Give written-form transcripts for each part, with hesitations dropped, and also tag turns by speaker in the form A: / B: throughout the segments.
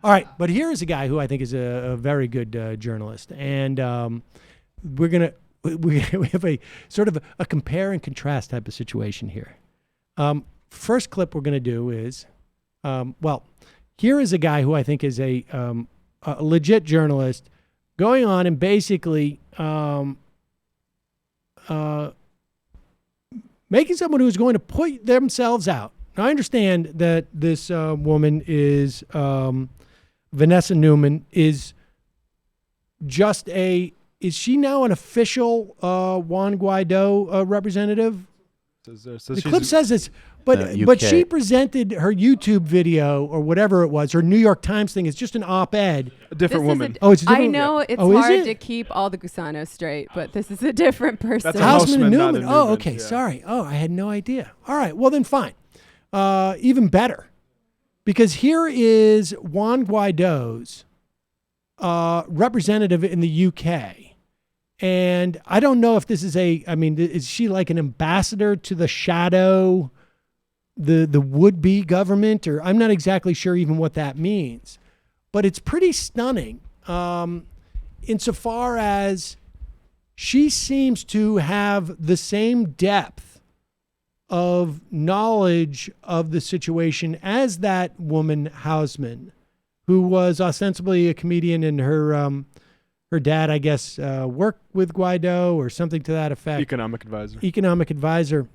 A: All right, but here is a guy who I think is a very good journalist, and we have a sort of a compare and contrast type of situation here. First clip we're going to do is, here is a guy who I think is a legit journalist going on and basically making someone who's going to put themselves out. Now, I understand that this woman is, Vanessa Newman, is just is she now an official Juan Guaido representative? The clip says it's, but she presented her YouTube video or whatever it was, her New York Times thing is just an op-ed.
B: A different woman.
A: It's a different.
C: I know it's hard to keep all the gusanos straight, but this is a different person.
B: That's a
A: Houseman and
B: Houseman,
A: Newman.
B: not a
A: Oh,
B: Newman,
A: okay.
B: yeah.
A: Sorry. Oh, I had no idea. All right. Well, then fine. Even better. Because here is Juan Guaido's representative in the UK. And I don't know if this is is she like an ambassador to the shadow, the would-be government? Or I'm not exactly sure even what that means. But it's pretty stunning insofar as she seems to have the same depth of knowledge of the situation as that woman Houseman, who was ostensibly a comedian, and her dad, I guess, worked with Guaido or something to that effect.
B: Economic
A: advisor.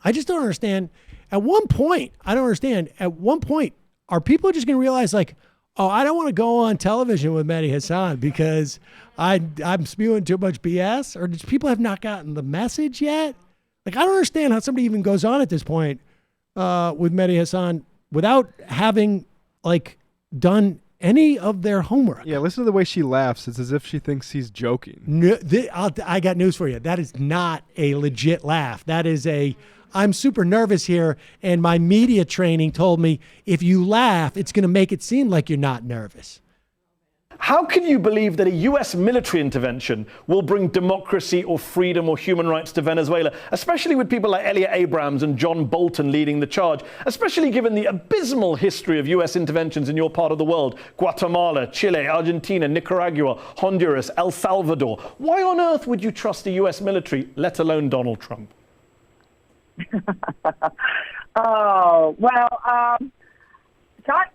A: I just don't understand. At one point, are people just going to realize, like, oh, I don't want to go on television with Medhi Hasan because I'm spewing too much BS? Or does people have not gotten the message yet? Like, I don't understand how somebody even goes on at this point with Medhi Hasan without having, like, done any of their homework.
B: Yeah, listen to the way she laughs. It's as if she thinks he's joking.
A: No, I got news for you. That is not a legit laugh. That is I'm super nervous here, and my media training told me if you laugh, it's going to make it seem like you're not nervous.
D: How can you believe that a US military intervention will bring democracy or freedom or human rights to Venezuela, especially with people like Elliot Abrams and John Bolton leading the charge, especially given the abysmal history of US interventions in your part of the world, Guatemala, Chile, Argentina, Nicaragua, Honduras, El Salvador? Why on earth would you trust the US military, let alone Donald Trump?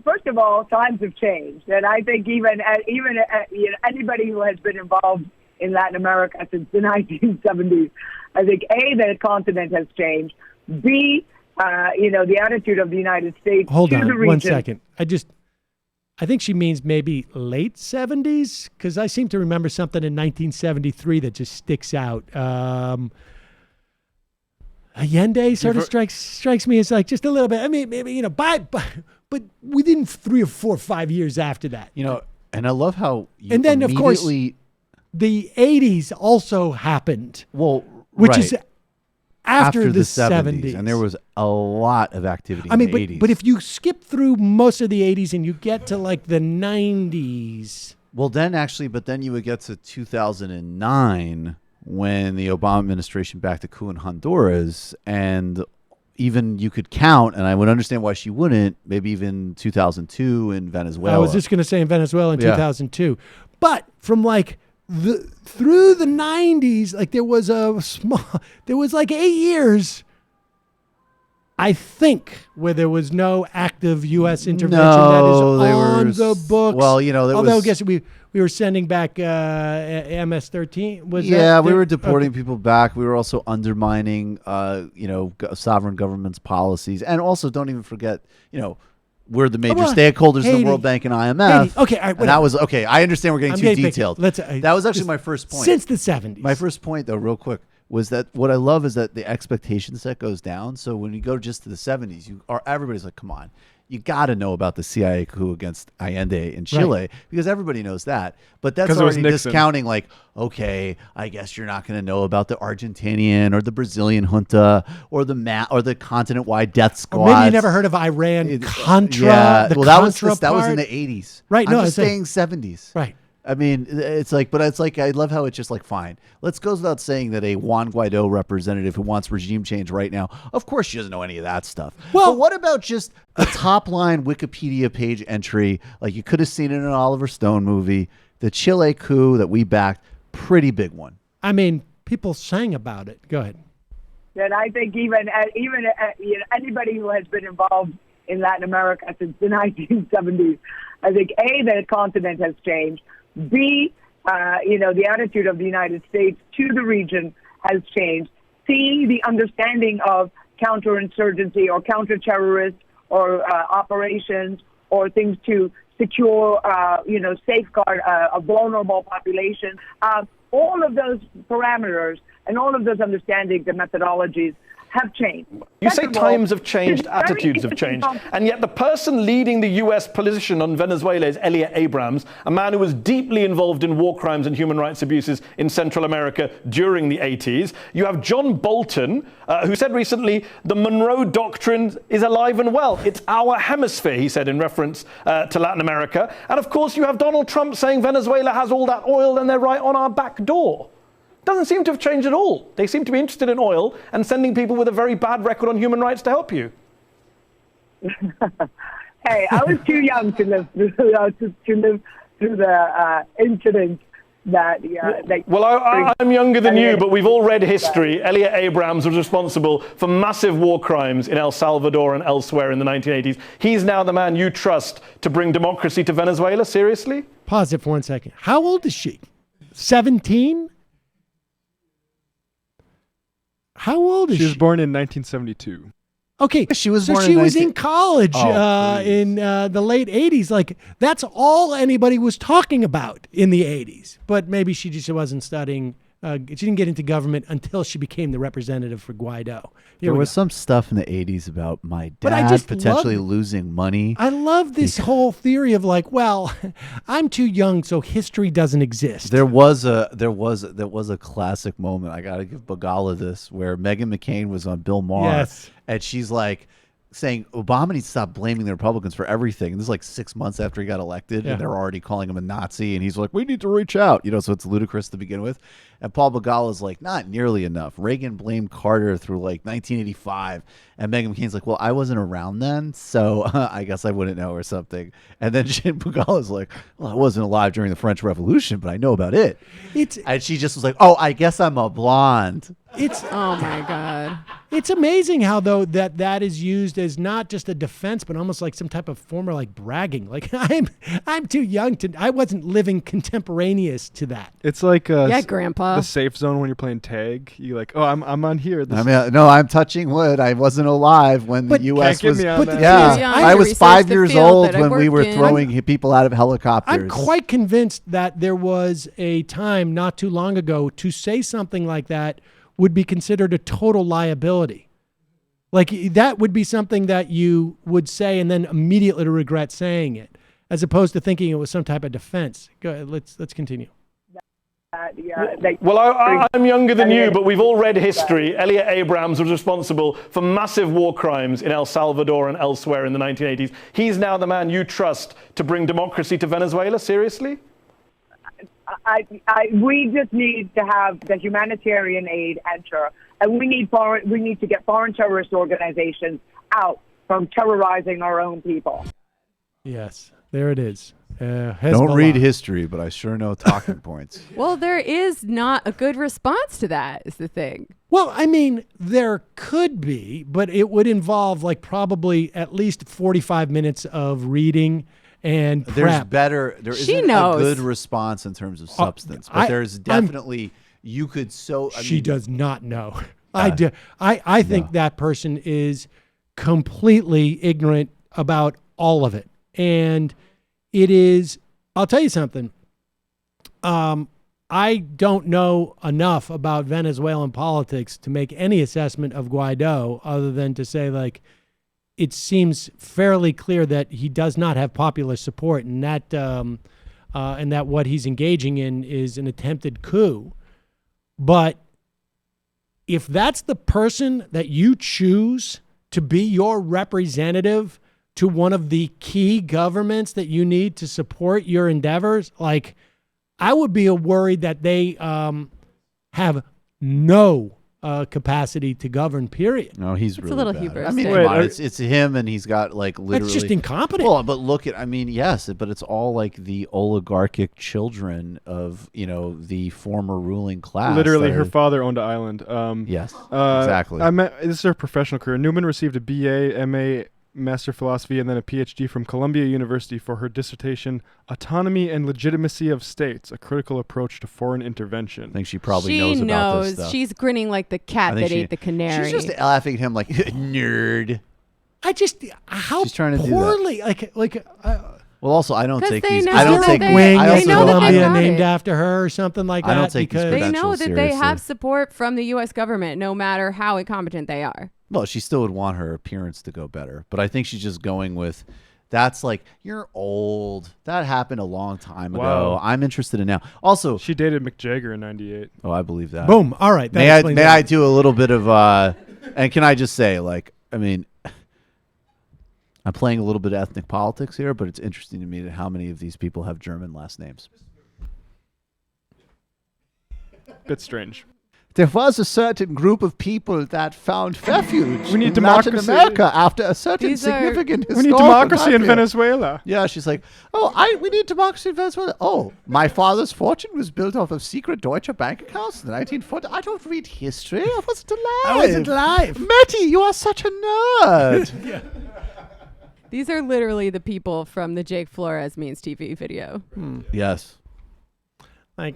E: First of all, times have changed, and I think even anybody who has been involved in Latin America since the 1970s, I think A, the continent has changed. B, the attitude of the United States.
A: Hold
E: to
A: on
E: the region.
A: 1 second. I think she means maybe late 70s, because I seem to remember something in 1973 that just sticks out. Allende sort of strikes me as like just a little bit. I mean, maybe, but within 3 or 4 or 5 years after that.
F: And I love how
A: and then, of course, the 80s also happened.
F: Well,
A: which is after the 70s.
F: And there was a lot of activity in the 80s.
A: But if you skip through most of the 80s and you get to like the 90s.
F: Well, then you would get to 2009 when the Obama administration backed a coup in Honduras, and even you could count, and I would understand why she wouldn't, maybe even 2002 in Venezuela.
A: I was just going to say in Venezuela in 2002. But from like through the 90s, like there was like 8 years, I think, where there was no active U.S. intervention that is on the books.
F: Well,
A: I guess we were sending back MS-13.
F: We were deporting people back. We were also undermining, sovereign governments' policies, and also don't even forget, we're the major stakeholders in the World Bank and IMF.
A: Haiti. Okay, all right,
F: and that was okay. I understand we're getting too detailed. That was actually my first point.
A: Since the 70s.
F: My first point, though, real quick, was that what I love is that the expectation set goes down. So when you go just to the 70s, everybody's like, come on, you got to know about the CIA coup against Allende in Chile, because everybody knows that. But that's already discounting, like, okay, I guess you're not going to know about the Argentinian or the Brazilian junta or the continent-wide death squad.
A: Or maybe you never heard of Iran Contra.
F: Yeah, that was in the 80s.
A: Right.
F: I'm just saying 70s.
A: Right.
F: I mean, it's like, but it's like, I love how it's just like, fine. Let's go without saying that a Juan Guaido representative who wants regime change right now, of course she doesn't know any of that stuff.
A: Well-
F: but what about just the top line Wikipedia page entry? Like you could have seen it in an Oliver Stone movie, the Chile coup that we backed, pretty big one.
A: I mean, people sang about it. Go ahead.
E: That I think even anybody who has been involved in Latin America since the 1970s, I think A, the continent has changed. B, the attitude of the United States to the region has changed. C, the understanding of counterinsurgency or counterterrorist or operations or things to secure, safeguard a vulnerable population. All of those parameters and all of those understandings and methodologies have changed.
D: You say
E: Second of all,
D: times have changed,
E: it's very
D: attitudes have
E: interesting
D: changed, and yet the person leading the US position on Venezuela is Elliot Abrams, a man who was deeply involved in war crimes and human rights abuses in Central America during the 80s. You have John Bolton, who said recently, the Monroe Doctrine is alive and well. It's our hemisphere, he said in reference to Latin America. And of course, you have Donald Trump saying Venezuela has all that oil and they're right on our back door. Doesn't seem to have changed at all. They seem to be interested in oil and sending people with a very bad record on human rights to help you.
E: Hey, I was too young to live through the incident that.
D: I'm younger than you, but we've all read history. Elliot Abrams was responsible for massive war crimes in El Salvador and elsewhere in the 1980s. He's now the man you trust to bring democracy to Venezuela? Seriously?
A: Pause it for 1 second. How old is she? 17? How old is she?
B: She was born in 1972.
A: Okay,
F: She was
A: so
F: born
A: she
F: in
A: was
F: 19
A: in college
F: Oh, please.
A: in the late 80s. Like, that's all anybody was talking about in the 80s. But maybe she just wasn't studying. She didn't get into government until she became the representative for Guaido. Here
F: There
A: we
F: was
A: go.
F: some stuff in the 80s about my
A: But I
F: dad
A: just
F: potentially
A: love-
F: losing money.
A: I love this whole theory of like, well, I'm too young, so history doesn't exist.
F: There was a classic moment. I gotta give Bagala this, where Meghan McCain was on Bill Maher,
A: Yes.
F: and she's like saying Obama needs to stop blaming the Republicans for everything. And this is like 6 months after he got elected,
A: Yeah.
F: and they're already calling him a Nazi, and he's like, we need to reach out, so it's ludicrous to begin with. And Paul Bagala is like, not nearly enough. Reagan blamed Carter through like 1985, and Meghan McCain's like, well, I wasn't around then, so I guess I wouldn't know or something. And then Bagala's like, well, I wasn't alive during the French Revolution, but I know about it. And she just was like, oh, I guess I'm a blonde.
C: Oh my God.
A: It's amazing how though that is used as not just a defense, but almost like some type of form of like bragging. Like I'm too young I wasn't living contemporaneous to that.
B: It's like
C: Yeah, Grandpa.
B: the safe zone when you're playing tag. You like, oh, I'm on here. This
F: I mean, no, I'm touching wood. I wasn't alive when
A: But-
F: the U.S.
B: Can't get
F: was.
B: me on
A: but
B: that.
A: the
F: Yeah,
A: thing is,
C: young
F: I
C: to
F: was
C: research
F: 5
C: the
F: years
C: field
F: old
C: that I
F: when we were
C: worked in.
F: throwing people out of helicopters.
A: I'm quite convinced that there was a time not too long ago to say something like that would be considered a total liability. Like that would be something that you would say and then immediately regret saying it, as opposed to thinking it was some type of defense. Go ahead, let's continue.
D: I'm younger than you, but we've all read history. Elliot Abrams was responsible for massive war crimes in El Salvador and elsewhere in the 1980s. He's now the man you trust to bring democracy to Venezuela? Seriously?
E: We just need to have the humanitarian aid enter, and we need to get foreign terrorist organizations out from terrorizing our own people.
A: Yes, there it is.
F: Don't
A: Hezbollah.
F: read history, but I sure know talking points.
C: Well, there is not a good response to that, is the thing.
A: Well, I mean, there could be, but it would involve like probably at least 45 minutes of reading and prep.
F: There
C: She
F: isn't
C: knows.
F: a good response in terms of substance, but there's definitely you could
A: She does not know. I do. I think that person is completely ignorant about all of it. And it is, I'll tell you something. I don't know enough about Venezuelan politics to make any assessment of Guaido other than to say, like, it seems fairly clear that he does not have popular support, and that what he's engaging in is an attempted coup. But if that's the person that you choose to be your representative to one of the key governments that you need to support your endeavors, like, I would be worried that they have no capacity to govern. Period.
F: No, he's really
C: a little
F: bad.
C: hubris.
F: I mean,
C: Wait,
F: come on, it's him, and he's got like literally.
A: That's just incompetent.
F: Well, but look at, I mean, yes, but it's all like the oligarchic children of the former ruling class.
B: Literally,
F: that
B: her
F: are-
B: father owned an island.
F: Yes, exactly.
B: This is her professional career. Newman received a BA, MA, Master of Philosophy, and then a PhD from Columbia University for her dissertation, Autonomy and Legitimacy of States, a Critical Approach to Foreign Intervention.
F: I think she probably
C: She
F: knows about this stuff.
C: She's grinning like the cat
F: I think
C: that ate the canary.
F: She's just laughing at him like nerd.
A: I just how
F: She's trying to do that.
A: poorly
F: Well, also, I don't
C: 'Cause
F: take
C: they
F: these.
C: know
F: I don't
C: that
F: take.
C: they-
A: wing
F: I
C: they
A: is
F: also
C: know that
F: don't-
C: they
A: Columbia
C: got
A: named
C: it.
A: after her or something like
F: I
A: that.
F: don't take these
A: because
C: they
F: credentials
C: know that they
F: seriously.
C: have support from the U.S. government, no matter how incompetent they are.
F: Well, she still would want her appearance to go better, but I think she's just going with. That's like, you're old. That happened a long time ago.
B: Wow.
F: I'm interested in now. Also,
B: She dated Mick Jagger in '98.
F: oh, I believe that.
A: boom. All right. That
F: May I
A: explains
F: may
A: it.
F: I do a little bit of and can I just say, like, I mean, I'm playing a little bit of ethnic politics here, but it's interesting to me that how many of these people have German last names.
B: Bit strange.
F: There was a certain group of people that found refuge
B: We need
F: in
B: democracy.
F: Latin America after a certain
C: These are-
F: significant
B: We need
F: historical
B: democracy in
F: time period.
B: Venezuela.
F: Yeah, she's like, we need democracy in Venezuela. Oh, my father's fortune was built off of secret Deutsche bank accounts in the 1940s. I don't read history. I wasn't alive.
A: I wasn't alive.
F: Medhi, you are such a nerd.
C: These are literally the people from the Jake Flores Means TV video.
F: Yes.
A: Like,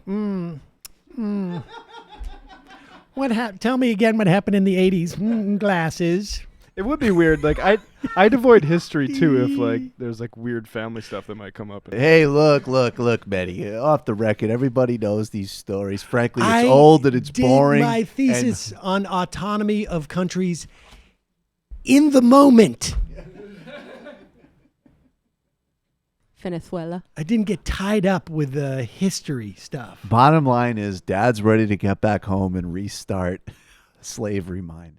A: tell me again what happened in the 80s. Glasses.
B: It would be weird. Like I'd avoid history too if like there's like weird family stuff that might come up.
F: Hey, look, Medhi. Off the record, everybody knows these stories. Frankly, it's
A: I
F: old and it's
A: did
F: boring.
A: my thesis on autonomy of countries in the moment.
C: Venezuela.
A: I didn't get tied up with the history stuff.
F: Bottom line is, Dad's ready to get back home and restart slavery mind.